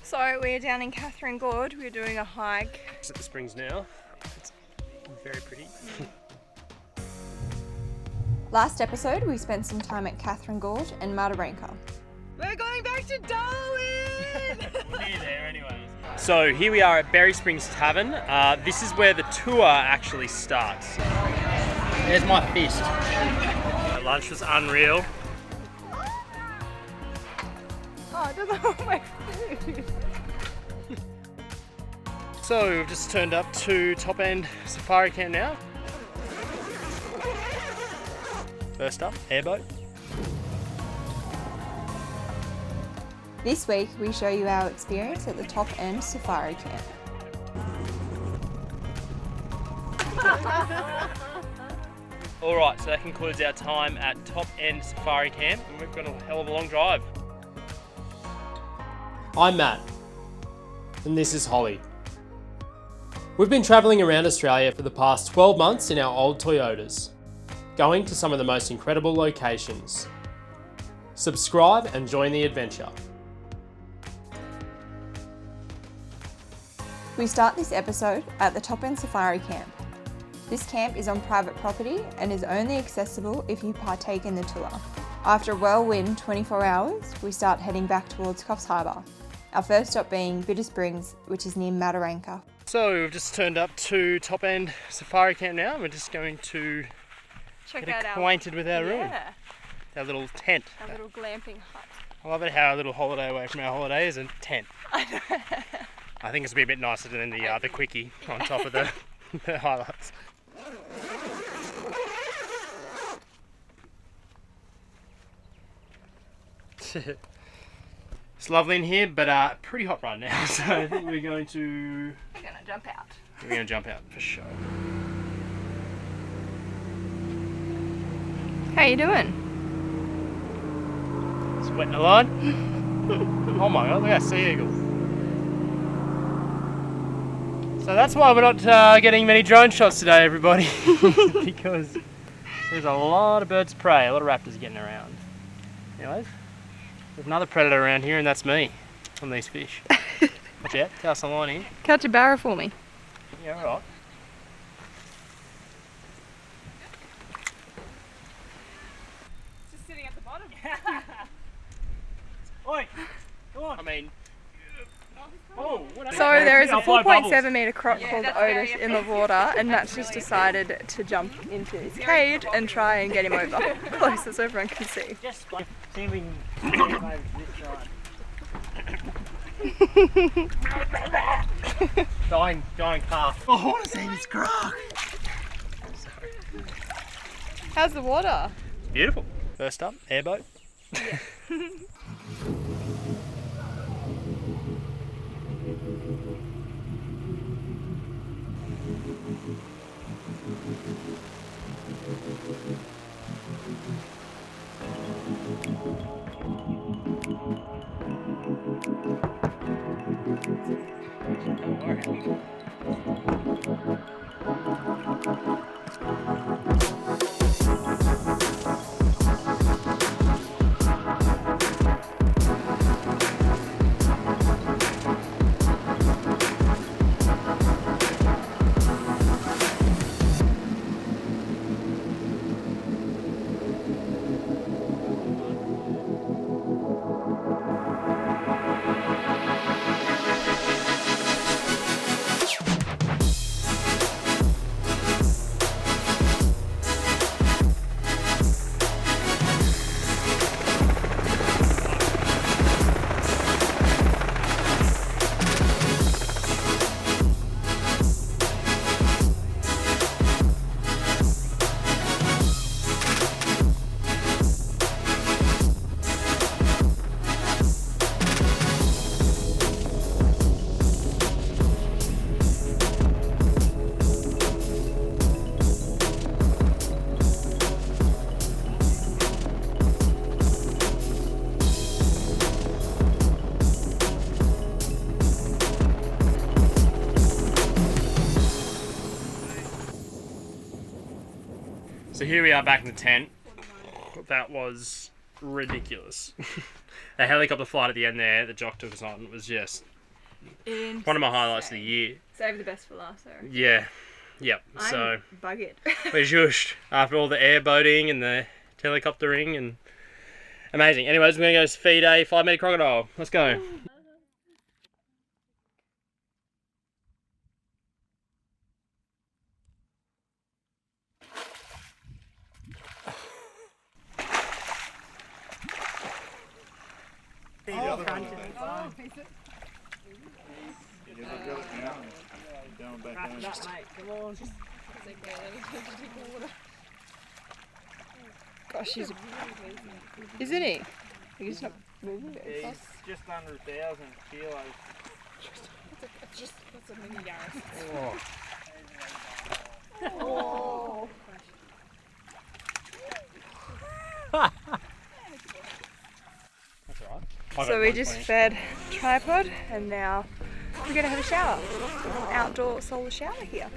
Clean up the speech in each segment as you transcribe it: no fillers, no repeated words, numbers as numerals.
So we're down in Catherine Gorge. We're doing a hike. It's at the springs now. It's very pretty. Last episode, we spent some time at Catherine Gorge and Mataranka. We're going back to Darwin! We're near there anyways. So here we are at Berry Springs Tavern. This is where the tour actually starts. There's my fist. The lunch was unreal. Oh, it doesn't hold my food. So we've just turned up to Top End Safari Camp now. First up, airboat. This week, we show you our experience at the Top End Safari Camp. Alright, so that concludes our time at Top End Safari Camp, and we've got a hell of a long drive. I'm Matt, and this is Holly. We've been travelling around Australia for the past 12 months in our old Toyotas, going to some of the most incredible locations. Subscribe and join the adventure. We start this episode at the Top End Safari Camp. This camp is on private property and is only accessible if you partake in the tour. After a whirlwind 24 hours, we start heading back towards Coffs Harbour. Our first stop being Bitter Springs, which is near Mataranka. So we've just turned up to Top End Safari Camp now, and we're just going to get acquainted with our room. Our little tent. Our little glamping hut. I love it how a little holiday away from our holiday is a tent. I think it's going to be a bit nicer than the quickie on top of the, the highlights. It's lovely in here, but pretty hot right now, so I think we're going to jump out. We're going to jump out for sure. How you doing? Sweating a line. Oh my god, look at that sea eagle. So that's why we're not getting many drone shots today, everybody, because there's a lot of birds of prey, a lot of raptors getting around. Anyways, there's another predator around here, and that's me on these fish. Watch out, cast a line in. Catch a barra for me. Yeah, alright. Just sitting at the bottom. Oi, go on. I mean, so there is a 4.7 metre croc called Otis in the water, and Matt's just decided to jump into his cage and try and get him over closer so everyone can see. Just see if we can get him over this side. Dying calf. Oh, I want to see this croc. Sorry. How's the water? Beautiful. First up, airboat. Yeah. So here we are back in the tent. That was ridiculous. The helicopter flight at the end there, the jock took us on, was just One of my highlights of the year. Save the best for last, though. Yeah. Yep. So I'm buggered. we're zhushed after all the airboating and the helicoptering and amazing. Anyways, we're gonna go feed a 5-meter crocodile. Let's go. Gosh, he's... Isn't he? He's not moving it. He's just under 1,000 kilos. That's a mini Yaris. Oh. Oh. That's alright. So we just fed tripod and now we're going to have a shower. Outdoor solar shower here.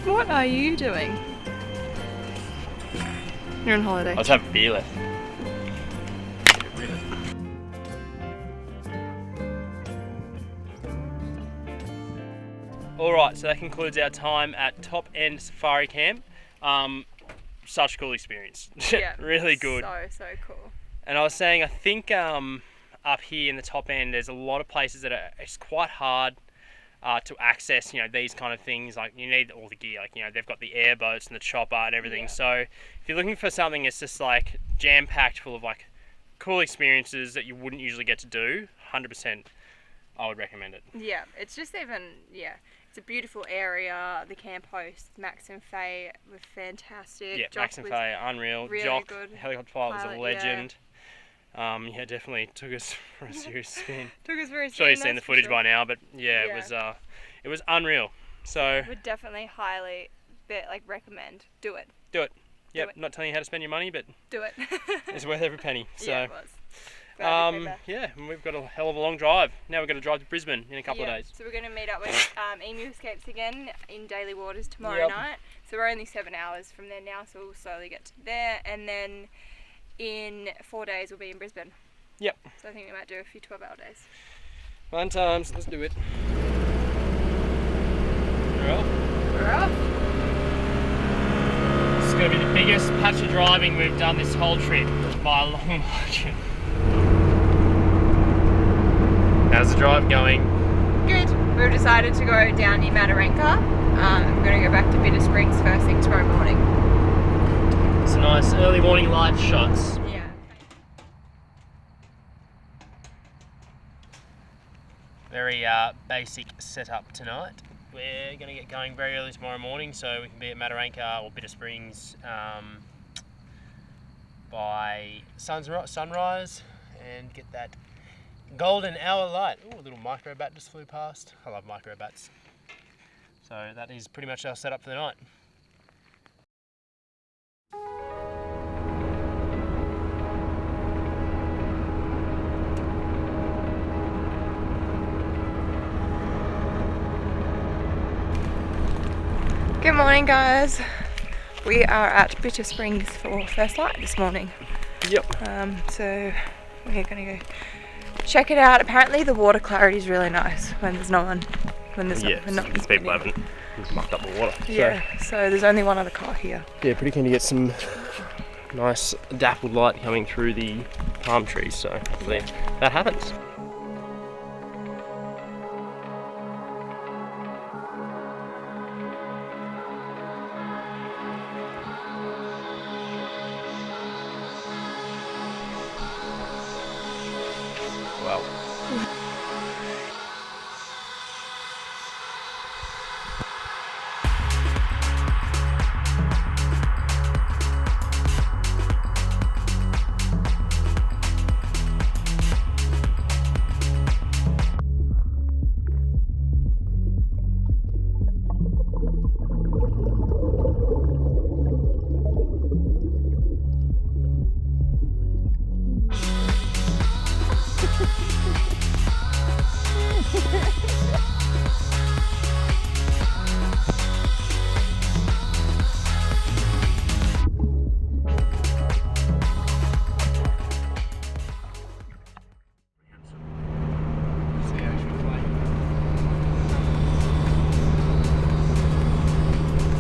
What are you doing? You're on holiday. Let's have a beer left. Alright, so that concludes our time at Top End Safari Camp. Such a cool experience. Yeah, really good. So cool. And I was saying, I think up here in the top end, there's a lot of places that it's quite hard to access, these kind of things. Like, you need all the gear. Like, they've got the airboats and the chopper and everything. Yeah. So if you're looking for something that's just like jam-packed full of like cool experiences that you wouldn't usually get to do, 100% I would recommend it. Yeah, it's just it's a beautiful area. The camp hosts, Max and Faye, were fantastic. Yeah, Jock Max and Faye, unreal. Really Jock, good. helicopter pilot, was a legend. Yeah, definitely took us for a serious spin. I'm sure you've seen the footage by now, but yeah, it was unreal. So would definitely highly recommend. Do it. Do it. Yep, not telling you how to spend your money, but do it. It's worth every penny. So yeah, it was. Yeah, and we've got a hell of a long drive. Now we're going to drive to Brisbane in a couple of days. So we're going to meet up with Emu Escapes again in Daily Waters tomorrow night. So we're only 7 hours from there now, so we'll slowly get to there, and then in 4 days we'll be in Brisbane. Yep. So I think we might do a few 12-hour days. Fun times, let's do it. We're off. We're off. This is going to be the biggest patch of driving we've done this whole trip by a long margin. How's the drive going? Good. We've decided to go down near Mataranka. We're going to go back to Bitter Springs first thing tomorrow morning. Some nice early morning light shots. Yeah. Very basic setup tonight. We're going to get going very early tomorrow morning so we can be at Mataranka or Bitter Springs by sunrise and get that golden hour light. Ooh, a little micro bat just flew past. I love micro bats. So that is pretty much our setup for the night. Good morning, guys. We are at Bitter Springs for first light this morning. Yep. So we're going to go check it out. Apparently the water clarity is really nice when there's no one when there's Yeah, not because people haven't mucked up the water. Yeah, so there's only one other car here. So, yeah, pretty keen to get some nice dappled light coming through the palm trees, so hopefully that happens. Wow.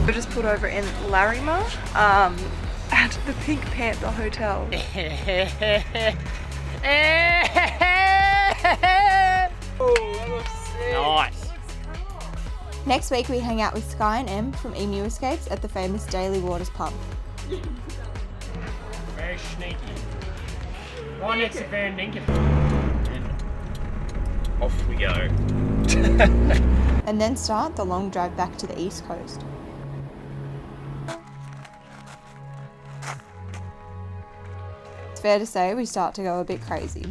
We just pulled over in Larrimah at the Pink Panther Hotel. Nice. Next week we hang out with Sky and Em from Emu Escapes at the famous Daily Waters pub. Very sneaky. Right next to Fair and Dinkin. And off we go. And then start the long drive back to the East Coast. It's fair to say we start to go a bit crazy.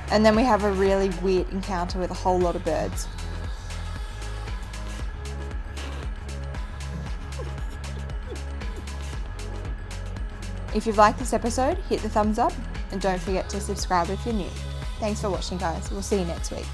And then we have a really weird encounter with a whole lot of birds. If you've liked this episode, hit the thumbs up and don't forget to subscribe if you're new. Thanks for watching, guys. We'll see you next week.